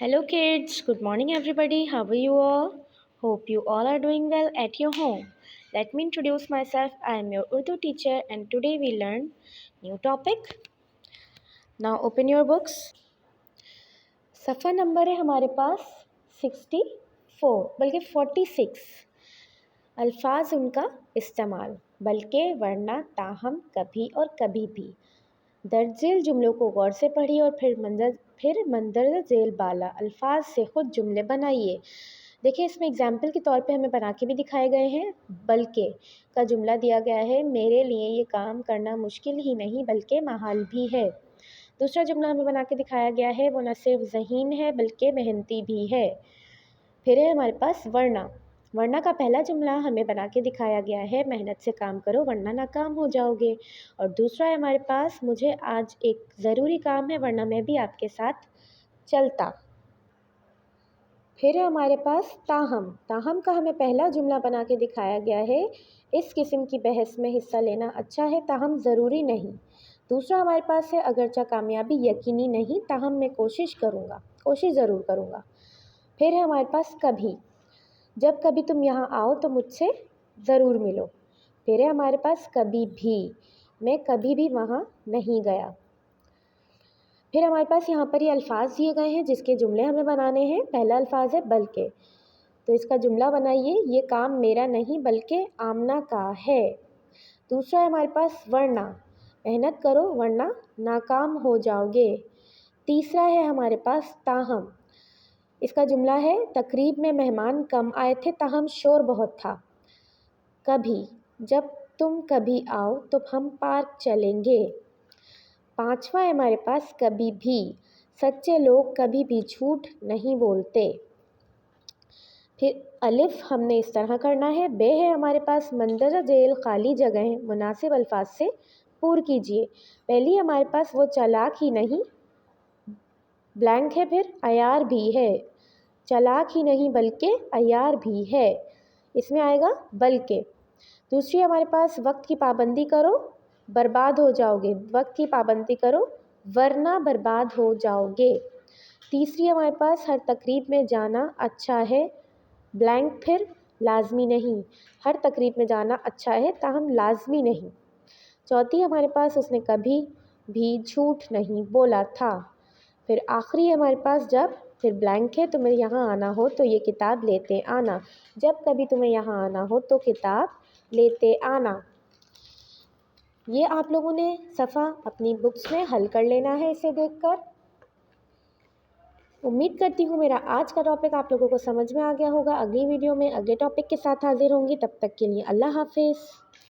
Hello, kids. Good morning, everybody. How are you all? Hope you all are doing well at your home. Let me introduce myself. I am your Urdu teacher, and today we learn new topic. Now, open your books. सफ़ा number है हमारे पास 64 बल्कि 46 अल्फाज उनका इस्तेमाल बल्कि वरना ताहम कभी और कभी भी दर्ज झेल जुमलों को गौर से पढ़िए और फिर मंदरज झेल बाला अल्फाज से खुद जुमले बनाइए। देखिए इसमें एग्जाम्पल के तौर पे हमें बना के भी दिखाए गए हैं। बल्कि का जुमला दिया गया है, मेरे लिए ये काम करना मुश्किल ही नहीं बल्कि महाल भी है। दूसरा जुमला हमें बना के दिखाया गया है, वो न सिर्फ ज़हीन है बल्कि मेहनती भी है। फिर है हमारे पास वरना का पहला जुमला हमें बना के दिखाया गया है, मेहनत से काम करो वरना नाकाम हो जाओगे। और दूसरा है हमारे पास, मुझे आज एक ज़रूरी काम है वरना मैं भी आपके साथ चलता। फिर है हमारे पास ताहम का हमें पहला जुमला बना के दिखाया गया है, इस किस्म की बहस में हिस्सा लेना अच्छा है ताहम ज़रूरी नहीं। दूसरा हमारे पास है, अगरचा कामयाबी यकीनी नहीं ताहम मैं कोशिश ज़रूर करूँगा। फिर है हमारे पास कभी, जब कभी तुम यहाँ आओ तो मुझसे ज़रूर मिलो। फिर है हमारे पास कभी भी, मैं कभी भी वहाँ नहीं गया। फिर हमारे पास यहाँ पर ये अल्फाज दिए गए हैं जिसके जुमले हमें बनाने हैं। पहला अल्फाज है बल्कि, तो इसका जुमला बनाइए, ये काम मेरा नहीं बल्कि आमना का है। दूसरा है हमारे पास वरना, मेहनत करो वरना नाकाम हो जाओगे। तीसरा है हमारे पास ताहम, इसका जुमला है, तकरीब में मेहमान कम आए थे ताहम शोर बहुत था। कभी, जब तुम कभी आओ तो हम पार्क चलेंगे। पांचवा है हमारे पास कभी भी, सच्चे लोग कभी भी झूठ नहीं बोलते। फिर अलिफ हमने इस तरह करना है। बे है हमारे पास मंदरजा झेल खाली जगह मुनासिब अल्फाज से पूर कीजिए। पहली हमारे पास वो चालाक ही नहीं ब्लैंक है, फिर अयार भी है। चालाक ही नहीं बल्कि अयार भी है, इसमें आएगा बल्कि। दूसरी हमारे पास वक्त की पाबंदी करो बर्बाद हो जाओगे, वक्त की पाबंदी करो वरना बर्बाद हो जाओगे। तीसरी हमारे पास हर तकरीब में जाना अच्छा है ब्लैंक, फिर लाजमी नहीं, हर तकरीब में जाना अच्छा है ताहम लाजमी नहीं। चौथी हमारे पास उसने कभी भी झूठ नहीं बोला था। फिर आखिरी है हमारे पास जब, फिर ब्लैंक है, तुम्हें यहाँ आना हो तो ये किताब लेते आना। जब कभी तुम्हें यहाँ आना हो तो किताब लेते आना। ये आप लोगों ने सफ़ा अपनी बुक्स में हल कर लेना है इसे देखकर। उम्मीद करती हूँ मेरा आज का टॉपिक आप लोगों को समझ में आ गया होगा। अगली वीडियो में अगले टॉपिक के साथ हाजिर होंगी, तब तक के लिए अल्लाह हाफिज़।